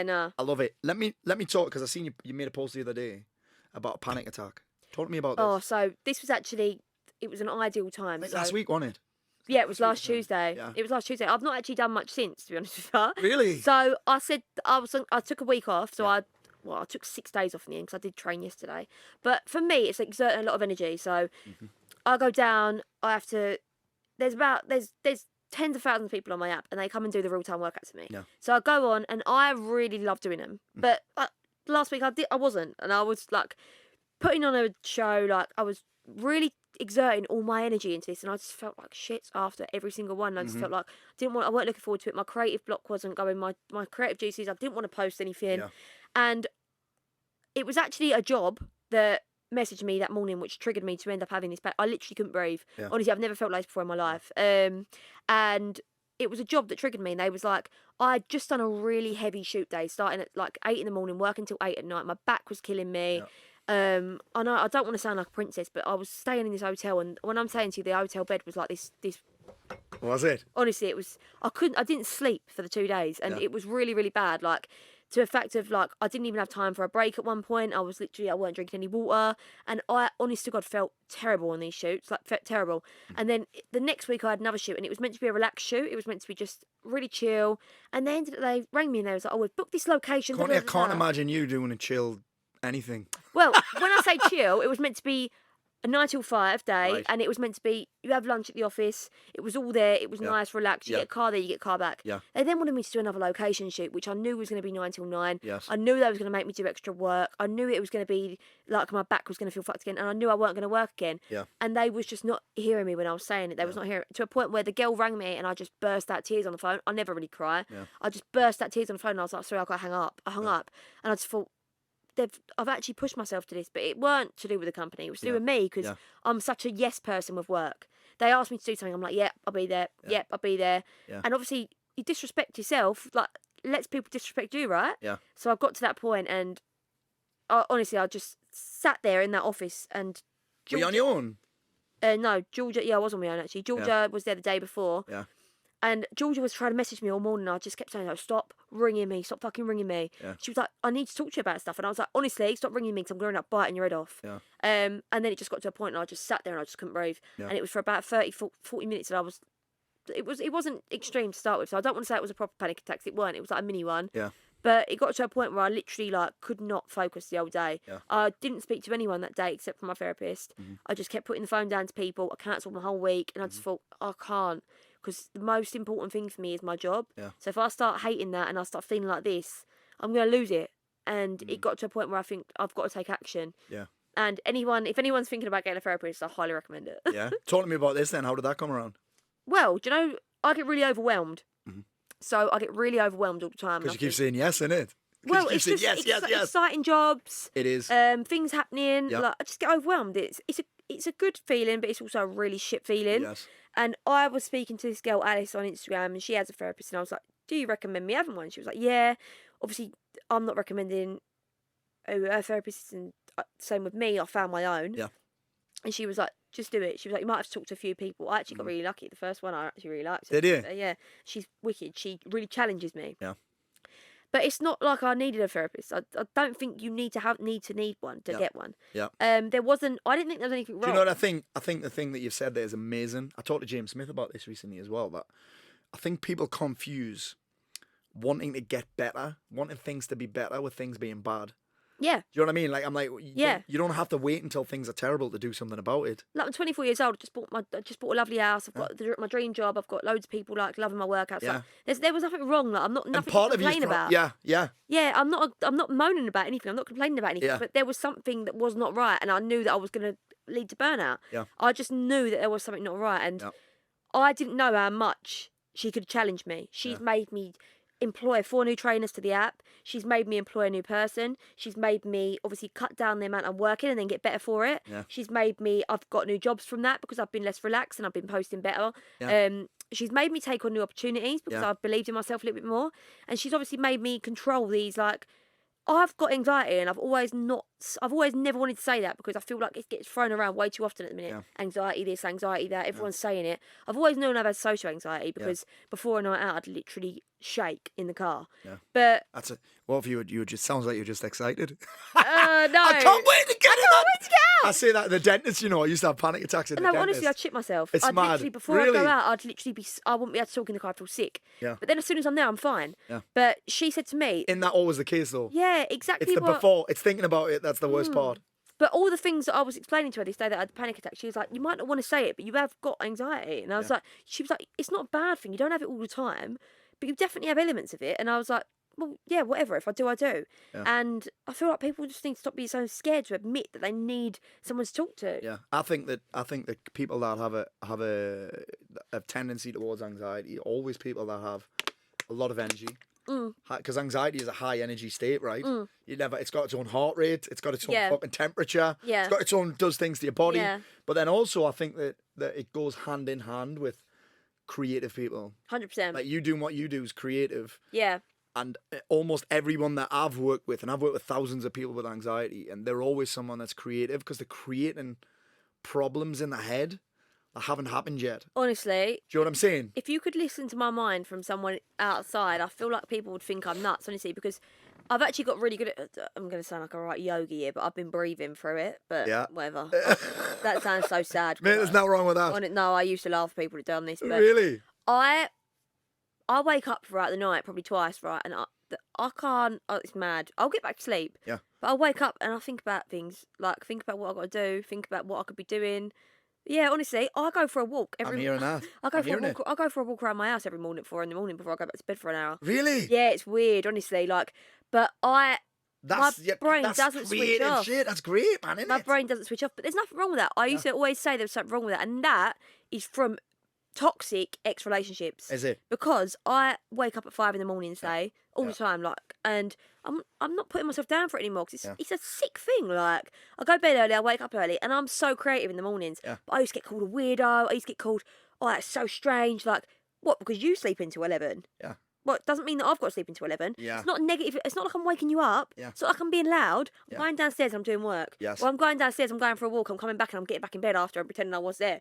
no. I love it. Let me talk, because I seen you made a post the other day about a panic attack. Talk to me about this. Oh, so this was actually, it was an ideal time. Like last week, wasn't it? Yeah, it was last Tuesday. Yeah. It was last Tuesday. I've not actually done much since, to be honest with you. Really? So I said I took a week off. So I took 6 days off in the end because I did train yesterday. But for me, it's exerting a lot of energy. So I go down. I have to. There's tens of thousands of people on my app, and they come and do the real time workouts for me. Yeah. So I go on, and I really love doing them. But last week I wasn't, and I was like putting on a show. Like I was really exerting all my energy into this, and I just felt like shit after every single one. I just felt like I weren't looking forward to it. My creative block wasn't going. My creative juices. I didn't want to post anything, and it was actually a job that messaged me that morning, which triggered me to end up having this back. I literally couldn't breathe. Yeah. Honestly, I've never felt like this before in my life. And it was a job that triggered me. And they was like, I'd just done a really heavy shoot day, starting at like 8 in the morning, working till 8 at night. My back was killing me. Yeah. I know I don't want to sound like a princess, but I was staying in this hotel, and when I'm saying to you, the hotel bed was like this. Was it? Honestly, it was. I didn't sleep for the 2 days, and it was really, really bad. Like, to a fact of like, I didn't even have time for a break at one point. I weren't drinking any water, and I, honest to God, felt terrible on these shoots, like felt terrible. And then the next week I had another shoot, and it was meant to be a relaxed shoot. It was meant to be just really chill. And then they rang me and they was like, "Oh, we've booked this location." Courtney, I can't imagine you doing a chill anything. Well, when I say chill, it was meant to be a 9 till 5 day, Right. and it was meant to be, you have lunch at the office, it was all there, it was nice, relaxed, you get a car there, you get a car back. Yeah. They then wanted me to do another location shoot, which I knew was going to be 9 till 9. Yes. I knew that was going to make me do extra work. I knew it was going to be, like, my back was going to feel fucked again, and I knew I weren't going to work again. Yeah. And they was just not hearing me when I was saying it. They was not hearing, to a point where the girl rang me, and I just burst out tears on the phone. I never really cry. Yeah. I just burst out tears on the phone, and I was like, sorry, I got to hang up. I hung up, and I just thought, I've actually pushed myself to this, but it weren't to do with the company. It was to do with me, because I'm such a yes person with work. They asked me to do something, I'm like, yep, I'll be there. Yep, I'll be there. Yeah. And obviously, you disrespect yourself, like, lets people disrespect you, right? Yeah. So I got to that point, and honestly, I just sat there in that office, and Were you on your own? No, Georgia. Yeah, I was on my own actually. Georgia was there the day before. Yeah. And Georgia was trying to message me all morning, and I just kept saying, "Oh, stop ringing me, stop fucking ringing me." Yeah. She was like, "I need to talk to you about stuff," and I was like, "Honestly, stop ringing me, because I'm going to end up biting your head off." Yeah. And then it just got to a point, and I just sat there, and I just couldn't breathe. Yeah. And it was for about 40 minutes, and it wasn't extreme to start with, so I don't want to say it was a proper panic attack. It weren't. It was like a mini one. Yeah. But it got to a point where I literally like could not focus the whole day. Yeah. I didn't speak to anyone that day except for my therapist. Mm-hmm. I just kept putting the phone down to people. I cancelled my whole week, and I just thought, I can't, because the most important thing for me is my job. Yeah. So if I start hating that and I start feeling like this, I'm going to lose it. And it got to a point where I think I've got to take action. Yeah. And if anyone's thinking about getting a therapist, I highly recommend it. Yeah. Talk to me about this then. How did that come around? Well, do you know, I get really overwhelmed. Mm-hmm. So I get really overwhelmed all the time. Because you keep saying yes, innit? Well, it's just exciting jobs. It is. Things happening. Yep. Like, I just get overwhelmed. It's a good feeling, but it's also a really shit feeling. Yes. And I was speaking to this girl, Alice, on Instagram, and she has a therapist, and I was like, do you recommend me having one? She was like, yeah. Obviously, I'm not recommending a therapist, and same with me, I found my own. Yeah. And she was like, just do it. She was like, you might have to talk to a few people. I actually got really lucky. The first one I actually really liked. Did you? Yeah. She's wicked. She really challenges me. Yeah. But it's not like I needed a therapist. I don't think you need one to get one. Yeah. I didn't think there was anything wrong. Do you know what I think? I think the thing that you've said there is amazing. I talked to James Smith about this recently as well. That I think people confuse wanting to get better, wanting things to be better, with things being bad. Yeah. Do you know what I mean? Like, I'm like, you don't have to wait until things are terrible to do something about it. Like, I'm 24 years old. I just bought a lovely house. I've got my dream job. I've got loads of people like loving my workouts. Yeah. Like, there was nothing wrong. Like, I'm not nothing to complain about. Yeah. Yeah. I'm not moaning about anything. I'm not complaining about anything. Yeah. But there was something that was not right, and I knew that I was going to lead to burnout. Yeah. I just knew that there was something not right, and I didn't know how much she could challenge me. She's made me employ 4 new trainers to the app. She's made me employ a new person. She's made me obviously cut down the amount I'm working and then get better for it. Yeah. She's made me, I've got new jobs from that because I've been less relaxed and I've been posting better. Yeah. She's made me take on new opportunities because I've believed in myself a little bit more. And she's obviously made me control these, like, I've got anxiety and I've always not I've always never wanted to say that because I feel like it gets thrown around way too often at the minute. Yeah. Anxiety this, anxiety that. Everyone's saying it. I've always known I've had social anxiety because before a night out, I'd literally shake in the car. Yeah. But what if you just sounds like you're just excited. no, I can't wait to get it can't wait to get out. I say that at the dentist, I used to have panic attacks at the No, dentist. honestly, I'd shit myself. It's I'd mad. literally, before Really? I go out, I'd literally I wouldn't be able to talk in the car. I'd feel sick. Yeah. But then as soon as I'm there, I'm fine. Yeah. But she said to me, Isn't that always the case though? yeah, exactly. It's the before. It's thinking about it. That's the worst part. But all the things that I was explaining to her this day that I had the panic attack, she was like, you might not want to say it, but you have got anxiety. And I was like, she was like, it's not a bad thing. You don't have it all the time, but you definitely have elements of it. And I was like, well, yeah, whatever. If I do, I do. Yeah. And I feel like people just need to stop being so scared to admit that they need someone to talk to. Yeah, I think that people that have a tendency towards anxiety, always people that have a lot of energy. Because anxiety is a high energy state, right? It's got its own heart rate, it's got its own fucking temperature, it's got its own does things to your body. But then also I think that it goes hand in hand with creative people. 100%. Like you doing what you do is creative. Yeah. And almost everyone that I've worked with, and I've worked with thousands of people with anxiety, and they're always someone that's creative because they're creating problems in the head that haven't happened yet. Honestly. Do you know what I'm saying? If you could listen to my mind from someone outside, I feel like people would think I'm nuts, honestly, because I've actually got really good at, I'm going to sound like a right yogi here, but I've been breathing through it, but whatever. That sounds so sad. Mate, there's nothing wrong with that. No, I used to laugh at people that done this. But really? I wake up throughout the night probably twice, right? And I can't, it's mad. I'll get back to sleep. Yeah. But I wake up and I think about things, like think about what I've got to do, think about what I could be doing. Yeah, honestly, I go for a walk every I'm hearing that. I go for a walk around my house every morning at 4 a.m. before I go back to bed for an hour. Really? Yeah, it's weird, honestly. Like, but my brain doesn't switch off. Shit. That's great, man, isn't my it? brain doesn't switch off, but there's nothing wrong with that. I used to always say there was something wrong with that, and that is from toxic ex-relationships. Is it? Because I wake up at 5 a.m, say, all the time, like, and I'm not putting myself down for it anymore because it's a sick thing. Like, I go to bed early, I wake up early, and I'm so creative in the mornings. Yeah. But I used to get called a weirdo. I used to get called, oh, that's so strange. Like, what? Because you sleep into 11? Yeah. Well, it doesn't mean that I've got to sleep into 11. Yeah. It's not negative. It's not like I'm waking you up. Yeah. It's not like I'm being loud. I'm going downstairs and I'm doing work. Yes. Or I'm going downstairs, I'm going for a walk, I'm coming back and I'm getting back in bed after and pretending I was there.